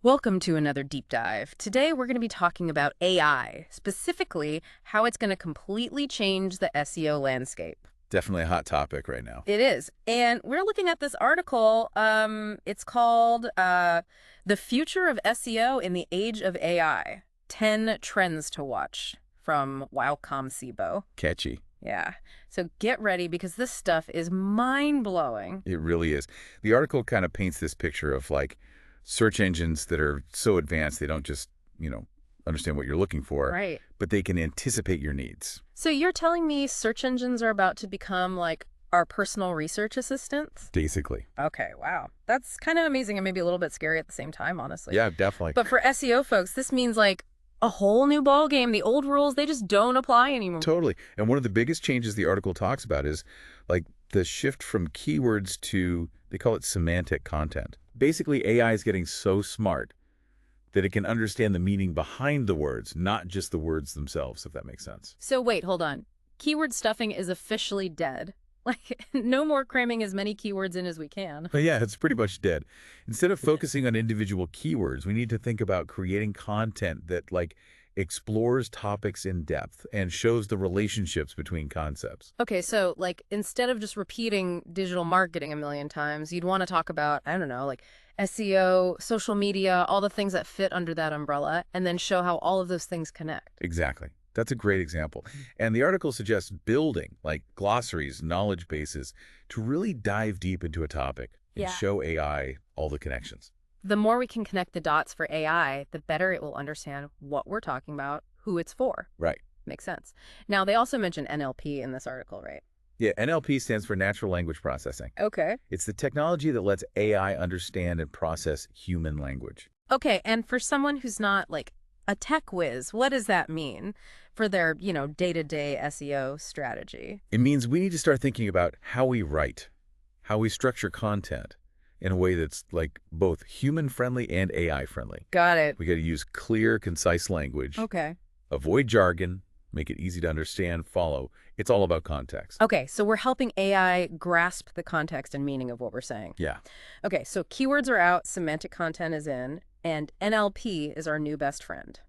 Welcome to another deep dive. Today we're going to be talking about AI, specifically how it's going to completely change the SEO landscape. Definitely a hot topic right now. It is. And we're looking at this article. It's called The Future of SEO in the Age of AI, 10 Trends to Watch from Wildcom SIBO. Catchy. Yeah. So get ready because this stuff is mind-blowing. It really is. The article kind of paints this picture of like search engines that are so advanced they don't just, understand what you're looking for, Right. but they can anticipate your needs. So you're telling me search engines are about to become like our personal research assistants? Basically. Okay, wow. That's kind of amazing and maybe a little bit scary at the same time, honestly. Yeah, definitely. But for SEO folks, this means like a whole new ball game. The old rules, they just don't apply anymore. Totally. And one of the biggest changes the article talks about is like the shift from keywords to, they call it semantic content. Basically, AI is getting so smart that it can understand the meaning behind the words, not just the words themselves, if that makes sense. So wait, hold on. Keyword stuffing is officially dead. Like, no more cramming as many keywords in as we can. But yeah, it's pretty much dead. Instead of focusing on individual keywords, we need to think about creating content that like explores topics in depth and shows the relationships between concepts. Okay, so like instead of just repeating digital marketing a million times, you'd want to talk about, I don't know, like SEO, social media, all the things that fit under that umbrella, and then show how all of those things connect. Exactly. That's a great example. And the article suggests building like glossaries, knowledge bases to really dive deep into a topic and Yeah. show AI all the connections. The more we can connect the dots for AI, the better it will understand what we're talking about, who it's for. Right. Makes sense. Now, they also mention NLP in this article, right? Yeah, NLP stands for natural language processing. Okay. It's the technology that lets AI understand and process human language. Okay, and for someone who's not like a tech whiz, what does that mean for their, day-to-day SEO strategy? It means we need to start thinking about how we write, how we structure content in a way that's like both human-friendly and AI-friendly. Got it. We got to use clear, concise language, Okay. avoid jargon, make it easy to understand, follow. It's all about context. Okay, so we're helping AI grasp the context and meaning of what we're saying. Yeah, Okay, so keywords are out, semantic content is in, and NLP is our new best friend.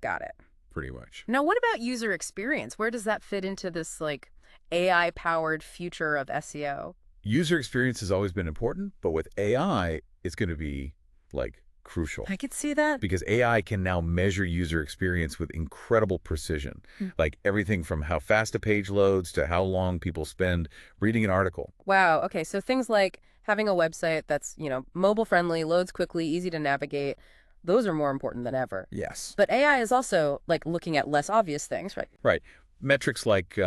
Got it. pretty much. Now, what about user experience? Where does that fit into this, like, AI-powered future of SEO? User experience has always been important, but with AI, it's going to be like crucial. I could see that. Because AI can now measure user experience with incredible precision, like everything from how fast a page loads to how long people spend reading an article. Wow, okay, so things like having a website that's, mobile-friendly, loads quickly, easy to navigate, those are more important than ever. Yes. But AI is also, like, looking at less obvious things, right? Right. Metrics like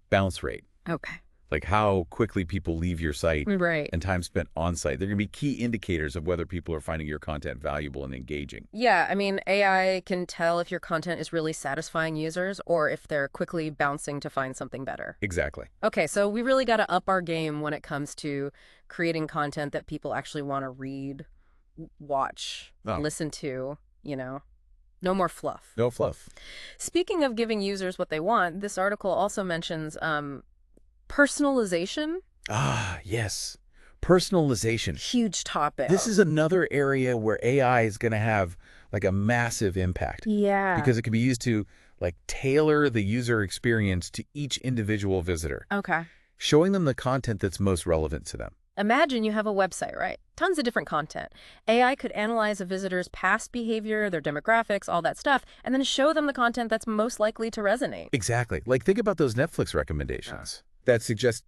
bounce rate, Okay. like how quickly people leave your site Right. and time spent on site. They're going to be key indicators of whether people are finding your content valuable and engaging. Yeah, I mean, AI can tell if your content is really satisfying users or if they're quickly bouncing to find something better. Exactly. Okay, so we really got to up our game when it comes to creating content that people actually want to read, watch, Oh. listen to, No more fluff. No fluff. Speaking of giving users what they want, this article also mentions personalization. Ah, yes. Personalization. Huge topic. This is another area where AI is going to have like a massive impact. Yeah. Because it can be used to like tailor the user experience to each individual visitor, Okay. showing them the content that's most relevant to them. Imagine you have a website, right? Tons of different content. AI could analyze a visitor's past behavior, their demographics, all that stuff, and then show them the content that's most likely to resonate. Exactly. Like think about those Netflix recommendations that suggest,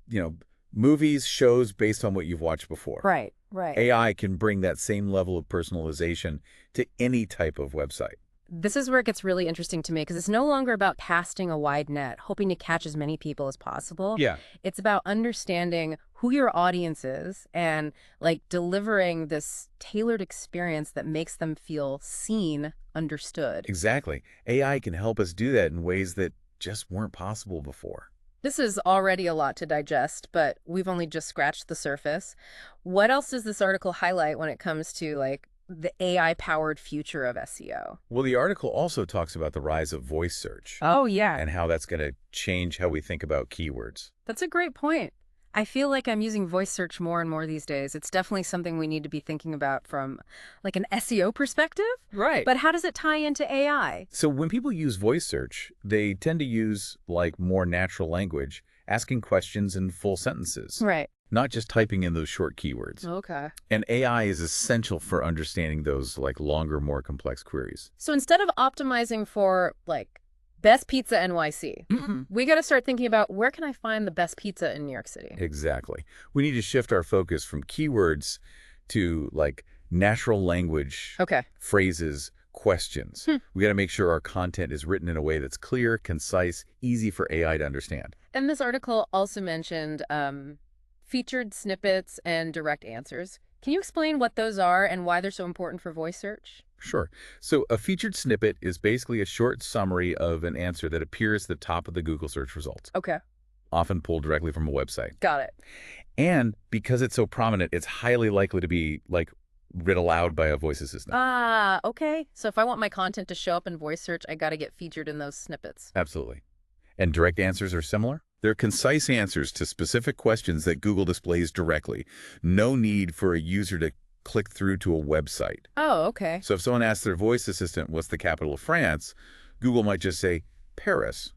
movies, shows based on what you've watched before. Right, right. AI can bring that same level of personalization to any type of website. This is where it gets really interesting to me because it's no longer about casting a wide net, hoping to catch as many people as possible. Yeah. It's about understanding who your audience is and like delivering this tailored experience that makes them feel seen, understood. Exactly. AI can help us do that in ways that just weren't possible before. This is already a lot to digest, but we've only just scratched the surface. What else does this article highlight when it comes to like the AI-powered future of SEO? Well, the article also talks about the rise of voice search Oh, yeah. and how that's going to change how we think about keywords. That's a great point. I feel like I'm using voice search more and more these days. It's definitely something we need to be thinking about from like an SEO perspective. Right. But how does it tie into AI? So when people use voice search, they tend to use like more natural language, asking questions in full sentences, Right. not just typing in those short keywords. Okay. And AI is essential for understanding those like longer, more complex queries. So instead of optimizing for like best pizza NYC, we got to start thinking about where can I find the best pizza in New York City? Exactly. We need to shift our focus from keywords to like natural language, Okay. phrases, questions. We got to make sure our content is written in a way that's clear, concise, easy for AI to understand. And this article also mentioned featured snippets and direct answers. Can you explain what those are and why they're so important for voice search? Sure. So a featured snippet is basically a short summary of an answer that appears at the top of the Google search results, Okay. often pulled directly from a website. Got it. And because it's so prominent, it's highly likely to be like read aloud by a voice assistant. Ah, okay. So if I want my content to show up in voice search, I got to get featured in those snippets. Absolutely. And direct answers are similar. They're concise answers to specific questions that Google displays directly. No need for a user to click through to a website. Oh, okay. So if someone asks their voice assistant, what's the capital of France, Google might just say Paris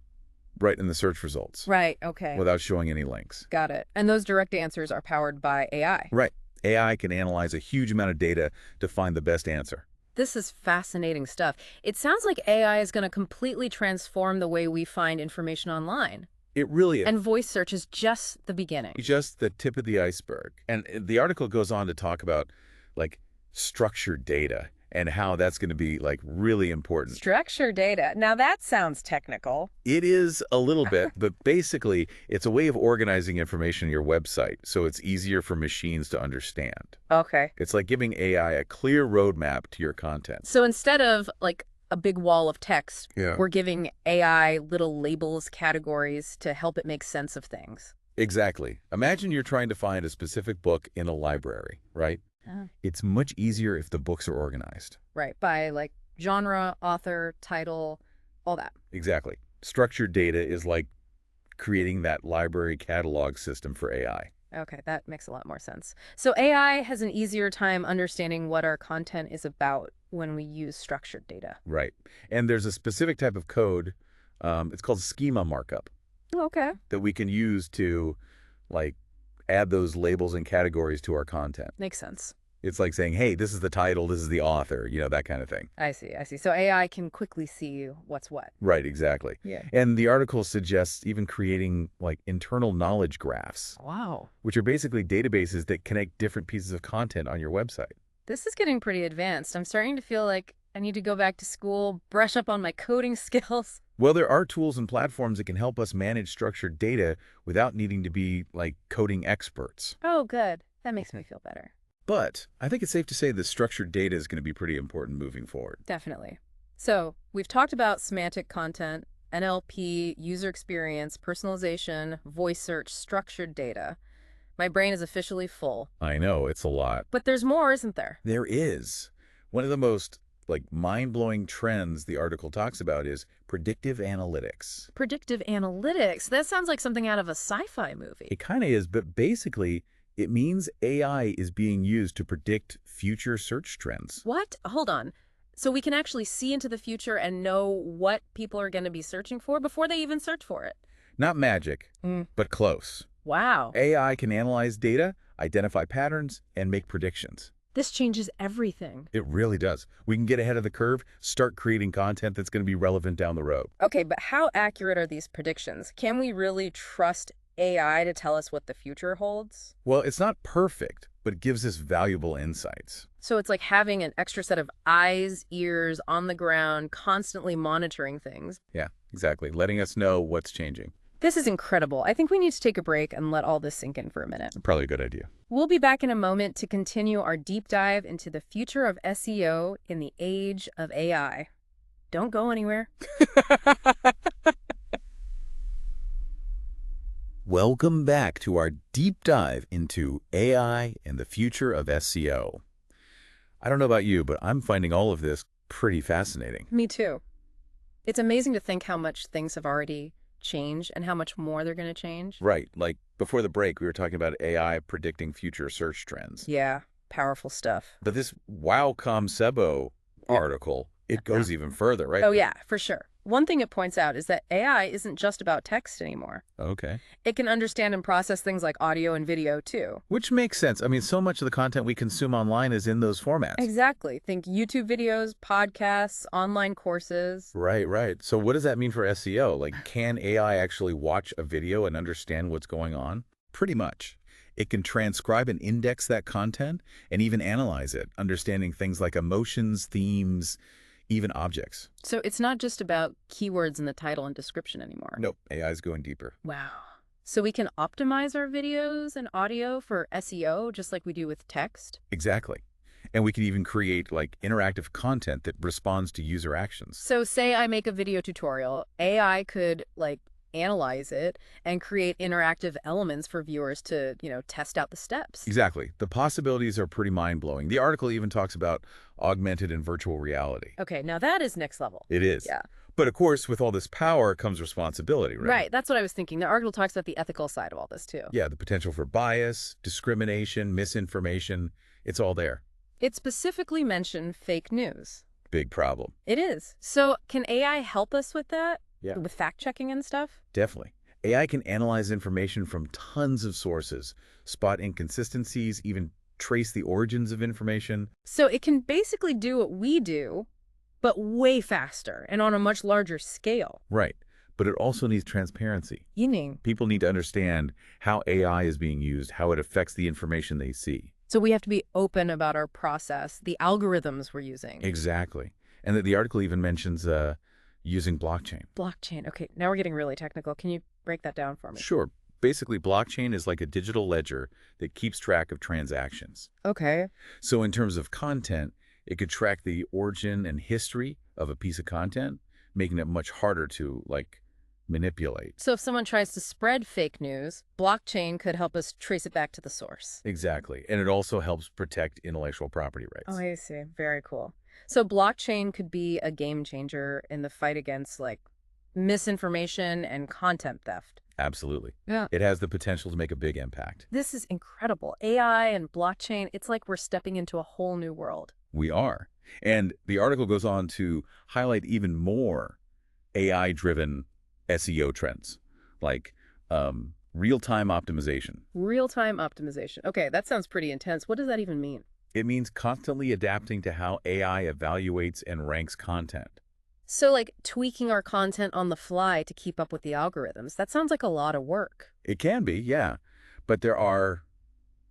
right in the search results Right, okay. without showing any links. Got it. And those direct answers are powered by AI. Right. AI can analyze a huge amount of data to find the best answer. This is fascinating stuff. It sounds like AI is going to completely transform the way we find information online. It really is. And voice search is just the beginning. Just the tip of the iceberg. And the article goes on to talk about like structured data and how that's going to be like really important. Structured data. Now that sounds technical. It is a little bit, but basically it's a way of organizing information on your website so it's easier for machines to understand. Okay. It's like giving AI a clear roadmap to your content. So instead of like a big wall of text, Yeah. we're giving AI little labels, categories to help it make sense of things. Exactly. Imagine you're trying to find a specific book in a library, right? It's much easier if the books are organized. Right. By like genre, author, title, all that. Exactly. Structured data is like creating that library catalog system for AI. Okay, that makes a lot more sense. So AI has an easier time understanding what our content is about when we use structured data. Right. And there's a specific type of code, it's called schema markup, Okay. that we can use to like add those labels and categories to our content. Makes sense. It's like saying, hey, this is the title, this is the author, that kind of thing. I see, I see. So AI can quickly see what's what. Right, exactly. Yeah. And the article suggests even creating like internal knowledge graphs, Wow. which are basically databases that connect different pieces of content on your website. This is getting pretty advanced. I'm starting to feel like I need to go back to school, brush up on my coding skills. Well, there are tools and platforms that can help us manage structured data without needing to be like coding experts. Oh, good. That makes me feel better. But I think it's safe to say that structured data is going to be pretty important moving forward. Definitely. So we've talked about semantic content, NLP, user experience, personalization, voice search, structured data. My brain is officially full. I know, it's a lot. But there's more, isn't there? There is. One of the most like mind-blowing trends the article talks about is predictive analytics. Predictive analytics. That sounds like something out of a sci-fi movie. It kind of is, but basically it means AI is being used to predict future search trends. What? Hold on. So we can actually see into the future and know what people are going to be searching for before they even search for it. Not magic, but close. Wow. AI can analyze data, identify patterns, and make predictions. This changes everything. It really does. We can get ahead of the curve, start creating content that's going to be relevant down the road. Okay, but how accurate are these predictions? Can we really trust AI to tell us what the future holds? Well, it's not perfect, but it gives us valuable insights. So it's like having an extra set of eyes, ears on the ground, constantly monitoring things. Yeah, exactly. Letting us know what's changing. This is incredible. I think we need to take a break and let all this sink in for a minute. Probably a good idea. We'll be back in a moment to continue our deep dive into the future of SEO in the age of AI. Don't go anywhere. Welcome back to our deep dive into AI and the future of SEO. I don't know about you, but I'm finding all of this pretty fascinating. Me too. It's amazing to think how much things have already change and how much more they're going to change? Right. Like before the break, we were talking about AI predicting future search trends. Yeah, powerful stuff. But this Wowcom Sebo article, it goes even further, right? Oh, yeah, for sure. One thing it points out is that AI isn't just about text anymore. Okay. It can understand and process things like audio and video, too. Which makes sense. I mean, so much of the content we consume online is in those formats. Exactly. Think YouTube videos, podcasts, online courses. Right, right. So what does that mean for SEO? Like, can AI actually watch a video and understand what's going on? Pretty much. It can transcribe and index that content and even analyze it, understanding things like emotions, themes, even objects. So it's not just about keywords in the title and description anymore. Nope, AI is going deeper. Wow. So we can optimize our videos and audio for SEO just like we do with text? Exactly. And we can even create like interactive content that responds to user actions. So say I make a video tutorial, AI could like analyze it and create interactive elements for viewers to, test out the steps. Exactly. The possibilities are pretty mind-blowing. The article even talks about augmented and virtual reality. Okay, now that is next level. It is. Yeah. But of course, with all this power comes responsibility, right? Right, that's what I was thinking. The article talks about the ethical side of all this too. Yeah, the potential for bias, discrimination, misinformation, it's all there. It specifically mentioned fake news. Big problem. It is. So can AI help us with that? Yeah. With fact-checking and stuff? Definitely. AI can analyze information from tons of sources, spot inconsistencies, even trace the origins of information. So it can basically do what we do, but way faster and on a much larger scale. Right. But it also needs transparency. Meaning? People need to understand how AI is being used, how it affects the information they see. So we have to be open about our process, the algorithms we're using. Exactly. And the article even mentions using blockchain. Blockchain. Okay, now we're getting really technical. Can you break that down for me? Sure. Basically, blockchain is like a digital ledger that keeps track of transactions. Okay. So in terms of content, it could track the origin and history of a piece of content, making it much harder to, manipulate. So if someone tries to spread fake news, blockchain could help us trace it back to the source. Exactly. And it also helps protect intellectual property rights. Oh, I see. Very cool. So blockchain could be a game changer in the fight against, misinformation and content theft. Absolutely. Yeah. It has the potential to make a big impact. This is incredible. AI and blockchain, it's like we're stepping into a whole new world. We are. And the article goes on to highlight even more AI-driven SEO trends, like real-time optimization. Real-time optimization. Okay, that sounds pretty intense. What does that even mean? It means constantly adapting to how AI evaluates and ranks content. So, tweaking our content on the fly to keep up with the algorithms. That sounds like a lot of work. It can be, yeah, but there are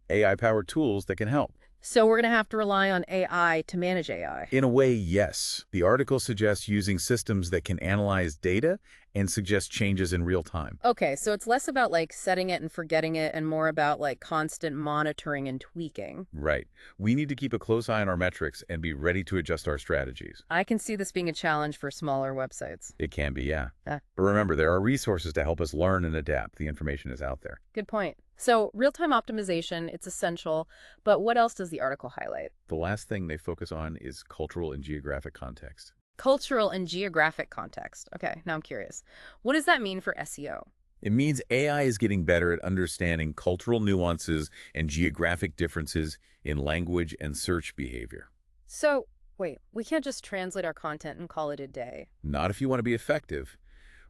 AI-powered tools that can help. So we're going to have to rely on AI to manage AI. In a way, yes. The article suggests using systems that can analyze data and suggest changes in real time. Okay, so it's less about setting it and forgetting it and more about constant monitoring and tweaking. Right. We need to keep a close eye on our metrics and be ready to adjust our strategies. I can see this being a challenge for smaller websites. It can be, yeah. Ah. But remember, there are resources to help us learn and adapt. The information is out there. Good point. So real-time optimization, it's essential, but what else does the article highlight? The last thing they focus on is cultural and geographic context. Cultural and geographic context. Okay, now I'm curious. What does that mean for SEO? It means AI is getting better at understanding cultural nuances and geographic differences in language and search behavior. So, wait, we can't just translate our content and call it a day. Not if you want to be effective.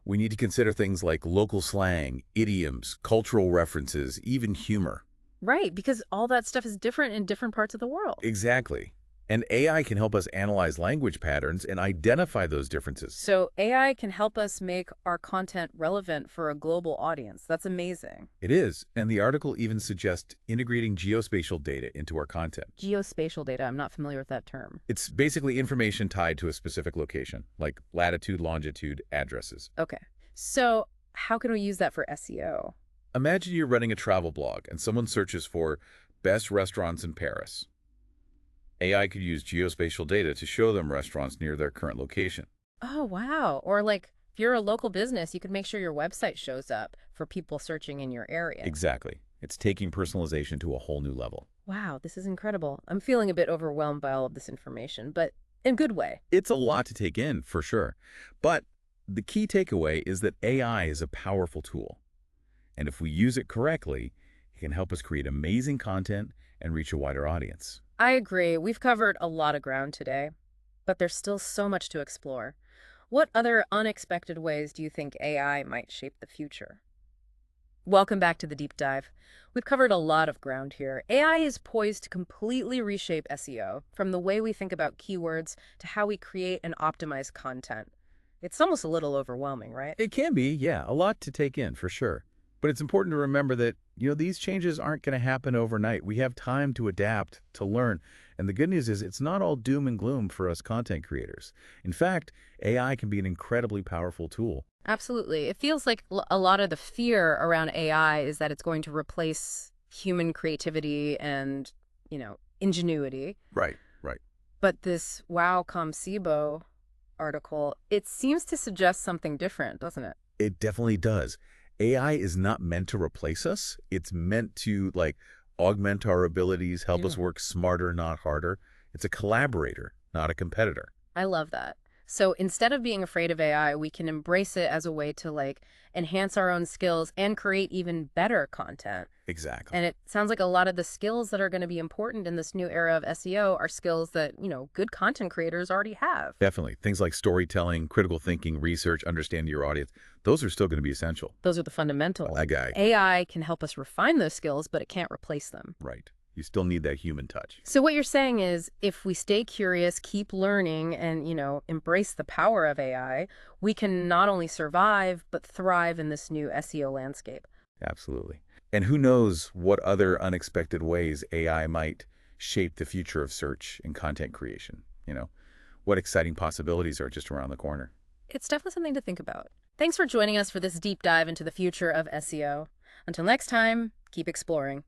We need to consider things like local slang, idioms, cultural references, even humor. Right, because all that stuff is different in different parts of the world. Exactly. And AI can help us analyze language patterns and identify those differences. So AI can help us make our content relevant for a global audience. That's amazing. It is. And the article even suggests integrating geospatial data into our content. Geospatial data, I'm not familiar with that term. It's basically information tied to a specific location, like latitude, longitude, addresses. Okay. So how can we use that for SEO? Imagine you're running a travel blog and someone searches for best restaurants in Paris. AI could use geospatial data to show them restaurants near their current location. Oh, wow. Or if you're a local business, you could make sure your website shows up for people searching in your area. Exactly. It's taking personalization to a whole new level. Wow, this is incredible. I'm feeling a bit overwhelmed by all of this information, but in a good way. It's a lot to take in, for sure. But The key takeaway is that AI is a powerful tool, and if we use it correctly, it can help us create amazing content and reach a wider audience. I agree. We've covered a lot of ground today, but there's still so much to explore. What other unexpected ways do you think AI might shape the future? Welcome back to the deep dive. We've covered a lot of ground here. AI is poised to completely reshape SEO, from the way we think about keywords to how we create and optimize content. It's almost a little overwhelming, right? It can be, yeah, a lot to take in for sure. But it's important to remember that, these changes aren't going to happen overnight. We have time to adapt, to learn. And the good news is it's not all doom and gloom for us content creators. In fact, AI can be an incredibly powerful tool. Absolutely. It feels like a lot of the fear around AI is that it's going to replace human creativity and, ingenuity. Right, right. But this Wow Comsibo article, it seems to suggest something different, doesn't it? It definitely does. AI is not meant to replace us. It's meant to, augment our abilities, help us Yeah. work smarter, not harder. It's a collaborator, not a competitor. I love that. So instead of being afraid of AI, we can embrace it as a way to enhance our own skills and create even better content. Exactly. And it sounds like a lot of the skills that are going to be important in this new era of SEO are skills that, good content creators already have. Definitely. Things like storytelling, critical thinking, research, understanding your audience, those are still going to be essential. Those are the fundamentals. That guy. AI can help us refine those skills, but it can't replace them. Right. You still need that human touch. So what you're saying is if we stay curious, keep learning, and, embrace the power of AI, we can not only survive, but thrive in this new SEO landscape. Absolutely. And who knows what other unexpected ways AI might shape the future of search and content creation. What exciting possibilities are just around the corner. It's definitely something to think about. Thanks for joining us for this deep dive into the future of SEO. Until next time, keep exploring.